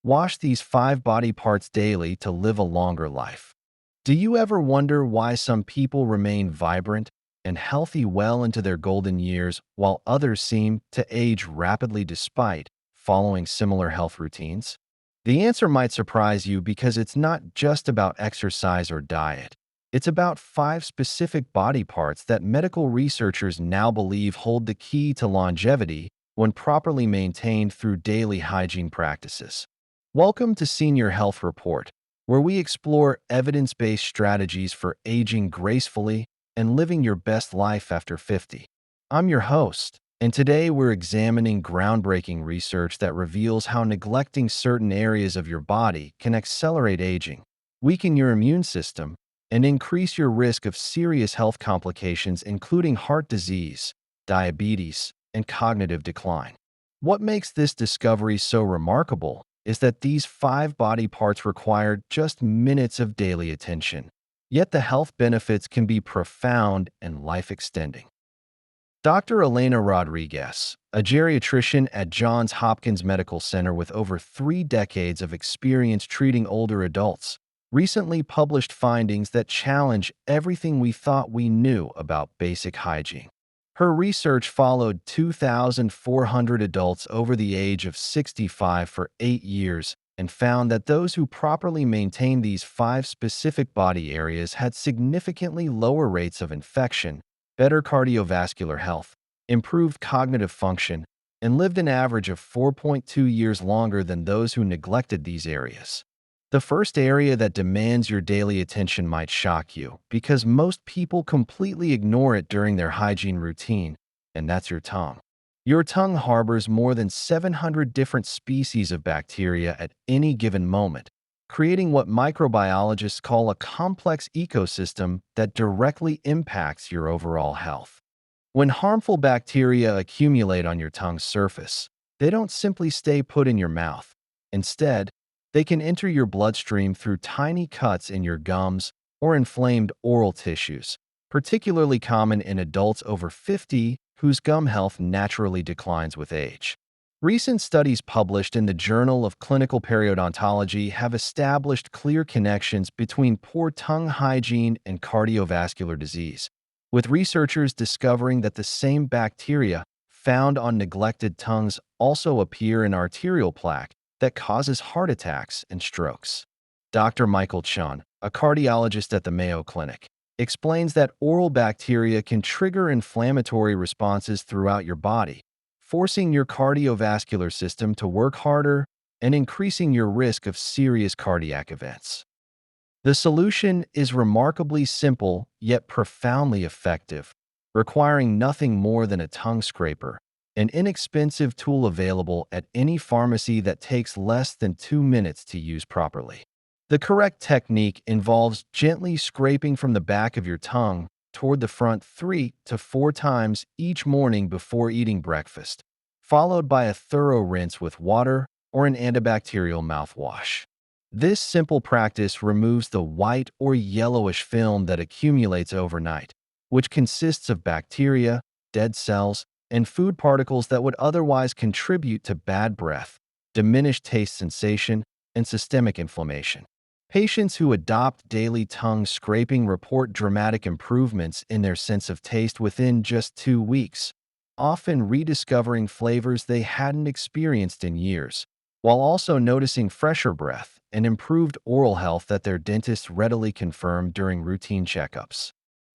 Wash these 5 body parts daily to live a longer life. Do you ever wonder why some people remain vibrant and healthy well into their golden years while others seem to age rapidly despite following similar health routines? The answer might surprise you because it's not just about exercise or diet. It's about 5 specific body parts that medical researchers now believe hold the key to longevity when properly maintained through daily hygiene practices. Welcome to Senior Health Report, where we explore evidence-based strategies for aging gracefully and living your best life after 50. I'm your host, and today we're examining groundbreaking research that reveals how neglecting certain areas of your body can accelerate aging, weaken your immune system, and increase your risk of serious health complications including heart disease, diabetes, and cognitive decline. What makes this discovery so remarkable is that these 5 body parts require just minutes of daily attention. Yet the health benefits can be profound and life-extending. Dr. Elena Rodriguez, a geriatrician at Johns Hopkins Medical Center with over 3 decades of experience treating older adults, recently published findings that challenge everything we thought we knew about basic hygiene. Her research followed 2,400 adults over the age of 65 for 8 years and found that those who properly maintained these 5 specific body areas had significantly lower rates of infection, better cardiovascular health, improved cognitive function, and lived an average of 4.2 years longer than those who neglected these areas. The first area that demands your daily attention might shock you because most people completely ignore it during their hygiene routine, and that's your tongue. Your tongue harbors more than 700 different species of bacteria at any given moment, creating what microbiologists call a complex ecosystem that directly impacts your overall health. When harmful bacteria accumulate on your tongue's surface, they don't simply stay put in your mouth. Instead, they can enter your bloodstream through tiny cuts in your gums or inflamed oral tissues, particularly common in adults over 50 whose gum health naturally declines with age. Recent studies published in the Journal of Clinical Periodontology have established clear connections between poor tongue hygiene and cardiovascular disease, with researchers discovering that the same bacteria found on neglected tongues also appear in arterial plaque that causes heart attacks and strokes. Dr. Michael Chun, a cardiologist at the Mayo Clinic, explains that oral bacteria can trigger inflammatory responses throughout your body, forcing your cardiovascular system to work harder and increasing your risk of serious cardiac events. The solution is remarkably simple yet profoundly effective, requiring nothing more than a tongue scraper, an inexpensive tool available at any pharmacy that takes less than 2 minutes to use properly. The correct technique involves gently scraping from the back of your tongue toward the front 3 to 4 times each morning before eating breakfast, followed by a thorough rinse with water or an antibacterial mouthwash. This simple practice removes the white or yellowish film that accumulates overnight, which consists of bacteria, dead cells, and food particles that would otherwise contribute to bad breath, diminished taste sensation, and systemic inflammation. Patients who adopt daily tongue scraping report dramatic improvements in their sense of taste within just 2 weeks, often rediscovering flavors they hadn't experienced in years, while also noticing fresher breath and improved oral health that their dentists readily confirm during routine checkups.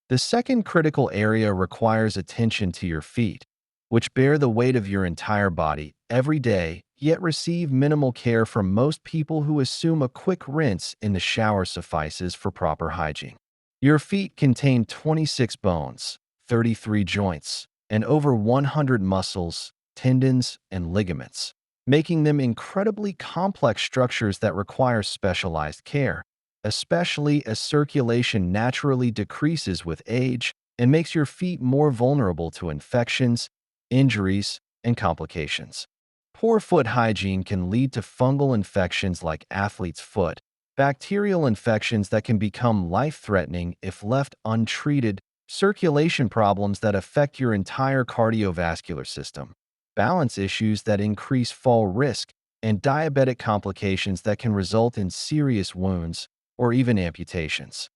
The second critical area requires attention to your feet, which bear the weight of your entire body every day, yet receive minimal care from most people who assume a quick rinse in the shower suffices for proper hygiene. Your feet contain 26 bones, 33 joints, and over 100 muscles, tendons, and ligaments, making them incredibly complex structures that require specialized care, especially as circulation naturally decreases with age and makes your feet more vulnerable to infections, injuries, and complications. Poor foot hygiene can lead to fungal infections like athlete's foot, bacterial infections that can become life-threatening if left untreated, circulation problems that affect your entire cardiovascular system, balance issues that increase fall risk, and diabetic complications that can result in serious wounds or even amputations.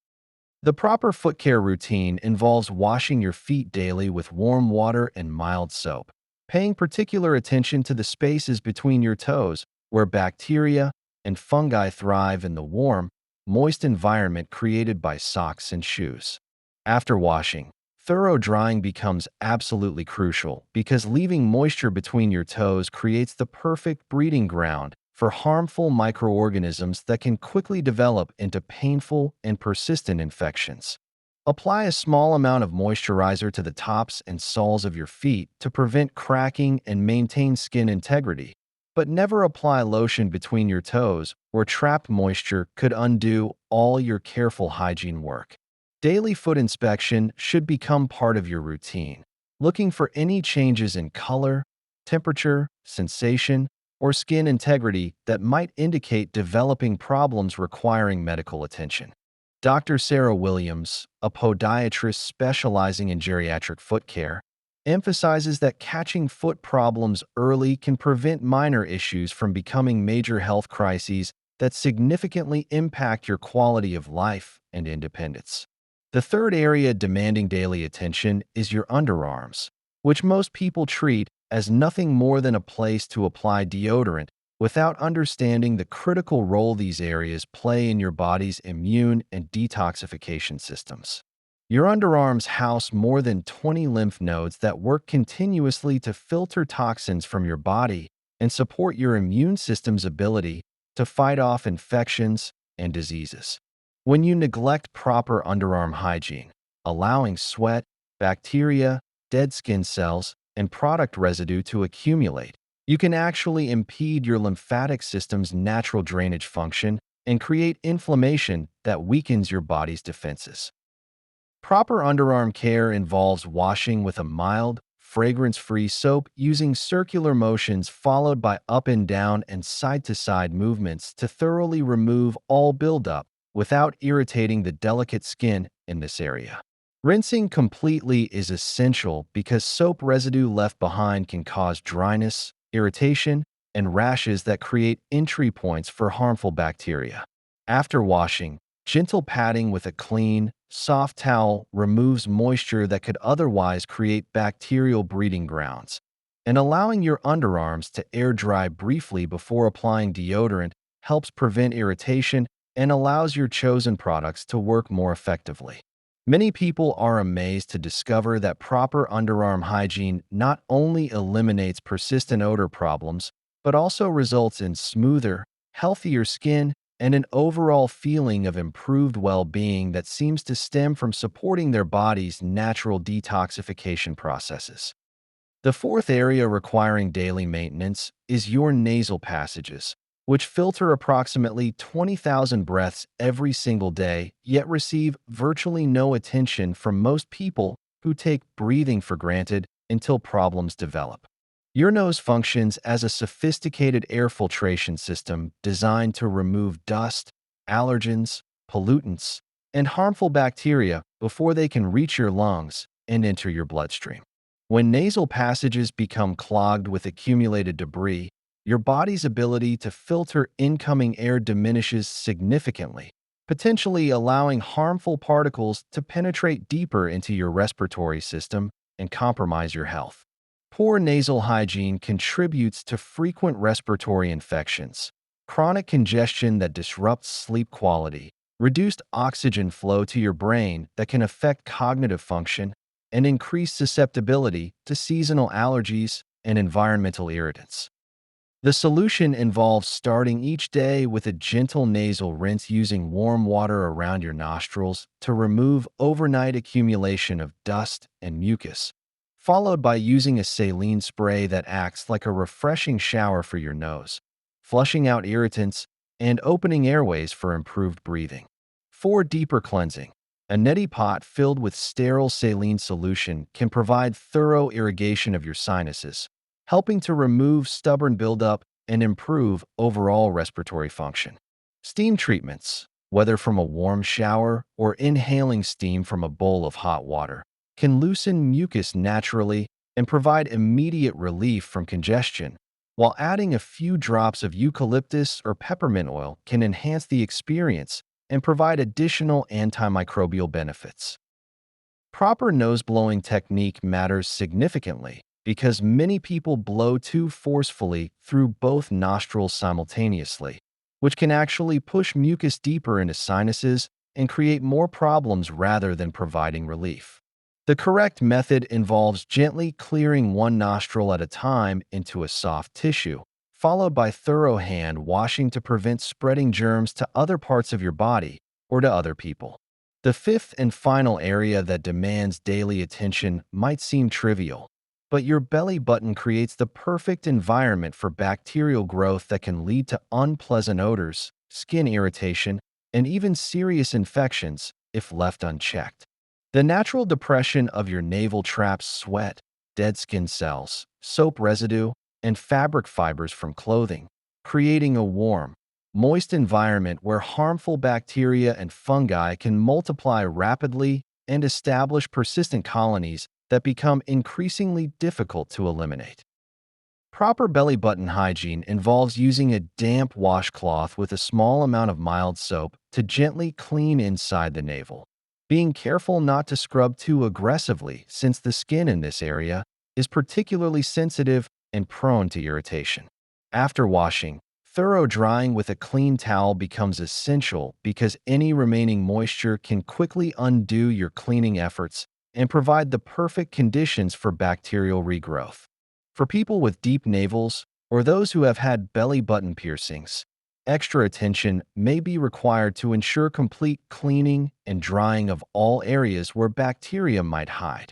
The proper foot care routine involves washing your feet daily with warm water and mild soap, paying particular attention to the spaces between your toes where bacteria and fungi thrive in the warm, moist environment created by socks and shoes. After washing, thorough drying becomes absolutely crucial because leaving moisture between your toes creates the perfect breeding ground for harmful microorganisms that can quickly develop into painful and persistent infections. Apply a small amount of moisturizer to the tops and soles of your feet to prevent cracking and maintain skin integrity, but never apply lotion between your toes or trapped moisture could undo all your careful hygiene work. Daily foot inspection should become part of your routine, looking for any changes in color, temperature, sensation, or skin integrity that might indicate developing problems requiring medical attention. Dr. Sarah Williams, a podiatrist specializing in geriatric foot care, emphasizes that catching foot problems early can prevent minor issues from becoming major health crises that significantly impact your quality of life and independence. The third area demanding daily attention is your underarms, which most people treat as nothing more than a place to apply deodorant without understanding the critical role these areas play in your body's immune and detoxification systems. Your underarms house more than 20 lymph nodes that work continuously to filter toxins from your body and support your immune system's ability to fight off infections and diseases. When you neglect proper underarm hygiene, allowing sweat, bacteria, dead skin cells, and product residue to accumulate, you can actually impede your lymphatic system's natural drainage function and create inflammation that weakens your body's defenses. Proper underarm care involves washing with a mild, fragrance-free soap using circular motions followed by up and down and side-to-side movements to thoroughly remove all buildup without irritating the delicate skin in this area. Rinsing completely is essential because soap residue left behind can cause dryness, irritation, and rashes that create entry points for harmful bacteria. After washing, gentle patting with a clean, soft towel removes moisture that could otherwise create bacterial breeding grounds. And allowing your underarms to air dry briefly before applying deodorant helps prevent irritation and allows your chosen products to work more effectively. Many people are amazed to discover that proper underarm hygiene not only eliminates persistent odor problems, but also results in smoother, healthier skin and an overall feeling of improved well-being that seems to stem from supporting their body's natural detoxification processes. The fourth area requiring daily maintenance is your nasal passages, which filter approximately 20,000 breaths every single day, yet receive virtually no attention from most people who take breathing for granted until problems develop. Your nose functions as a sophisticated air filtration system designed to remove dust, allergens, pollutants, and harmful bacteria before they can reach your lungs and enter your bloodstream. When nasal passages become clogged with accumulated debris, your body's ability to filter incoming air diminishes significantly, potentially allowing harmful particles to penetrate deeper into your respiratory system and compromise your health. Poor nasal hygiene contributes to frequent respiratory infections, chronic congestion that disrupts sleep quality, reduced oxygen flow to your brain that can affect cognitive function, and increased susceptibility to seasonal allergies and environmental irritants. The solution involves starting each day with a gentle nasal rinse using warm water around your nostrils to remove overnight accumulation of dust and mucus, followed by using a saline spray that acts like a refreshing shower for your nose, flushing out irritants and opening airways for improved breathing. For deeper cleansing, a neti pot filled with sterile saline solution can provide thorough irrigation of your sinuses, helping to remove stubborn buildup and improve overall respiratory function. Steam treatments, whether from a warm shower or inhaling steam from a bowl of hot water, can loosen mucus naturally and provide immediate relief from congestion, while adding a few drops of eucalyptus or peppermint oil can enhance the experience and provide additional antimicrobial benefits. Proper nose blowing technique matters significantly because many people blow too forcefully through both nostrils simultaneously, which can actually push mucus deeper into sinuses and create more problems rather than providing relief. The correct method involves gently clearing one nostril at a time into a soft tissue, followed by thorough hand washing to prevent spreading germs to other parts of your body or to other people. The fifth and final area that demands daily attention might seem trivial, but your belly button creates the perfect environment for bacterial growth that can lead to unpleasant odors, skin irritation, and even serious infections if left unchecked. The natural depression of your navel traps sweat, dead skin cells, soap residue, and fabric fibers from clothing, creating a warm, moist environment where harmful bacteria and fungi can multiply rapidly and establish persistent colonies that become increasingly difficult to eliminate. Proper belly button hygiene involves using a damp washcloth with a small amount of mild soap to gently clean inside the navel, being careful not to scrub too aggressively since the skin in this area is particularly sensitive and prone to irritation. After washing, thorough drying with a clean towel becomes essential because any remaining moisture can quickly undo your cleaning efforts and provide the perfect conditions for bacterial regrowth. For people with deep navels or those who have had belly button piercings, extra attention may be required to ensure complete cleaning and drying of all areas where bacteria might hide.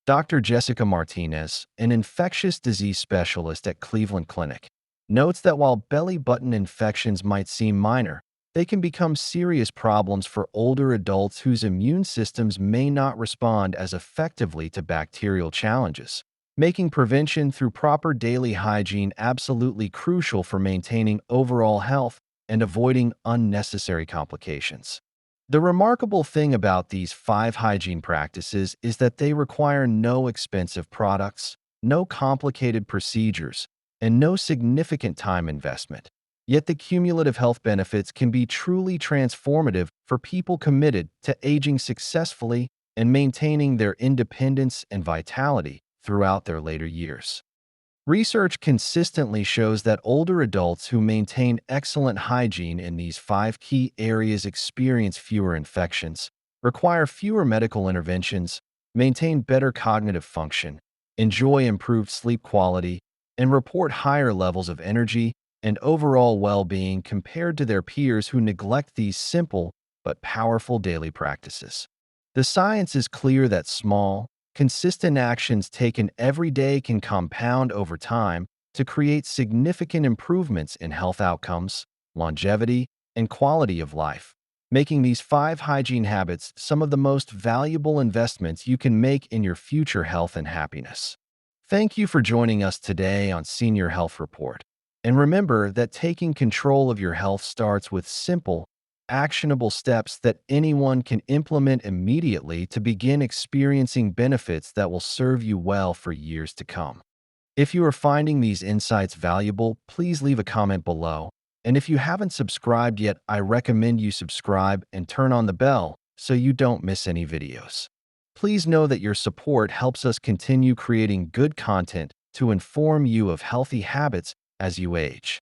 Dr. Jessica Martinez, an infectious disease specialist at Cleveland Clinic, notes that while belly button infections might seem minor, they can become serious problems for older adults whose immune systems may not respond as effectively to bacterial challenges, making prevention through proper daily hygiene absolutely crucial for maintaining overall health and avoiding unnecessary complications. The remarkable thing about these 5 hygiene practices is that they require no expensive products, no complicated procedures, and no significant time investment. Yet the cumulative health benefits can be truly transformative for people committed to aging successfully and maintaining their independence and vitality throughout their later years. Research consistently shows that older adults who maintain excellent hygiene in these 5 key areas experience fewer infections, require fewer medical interventions, maintain better cognitive function, enjoy improved sleep quality, and report higher levels of energy and overall well-being compared to their peers who neglect these simple but powerful daily practices. The science is clear that small, consistent actions taken every day can compound over time to create significant improvements in health outcomes, longevity, and quality of life, making these 5 hygiene habits some of the most valuable investments you can make in your future health and happiness. Thank you for joining us today on Senior Health Report. And remember that taking control of your health starts with simple, actionable steps that anyone can implement immediately to begin experiencing benefits that will serve you well for years to come. If you are finding these insights valuable, please leave a comment below. And if you haven't subscribed yet, I recommend you subscribe and turn on the bell so you don't miss any videos. Please know that your support helps us continue creating good content to inform you of healthy habits as you age.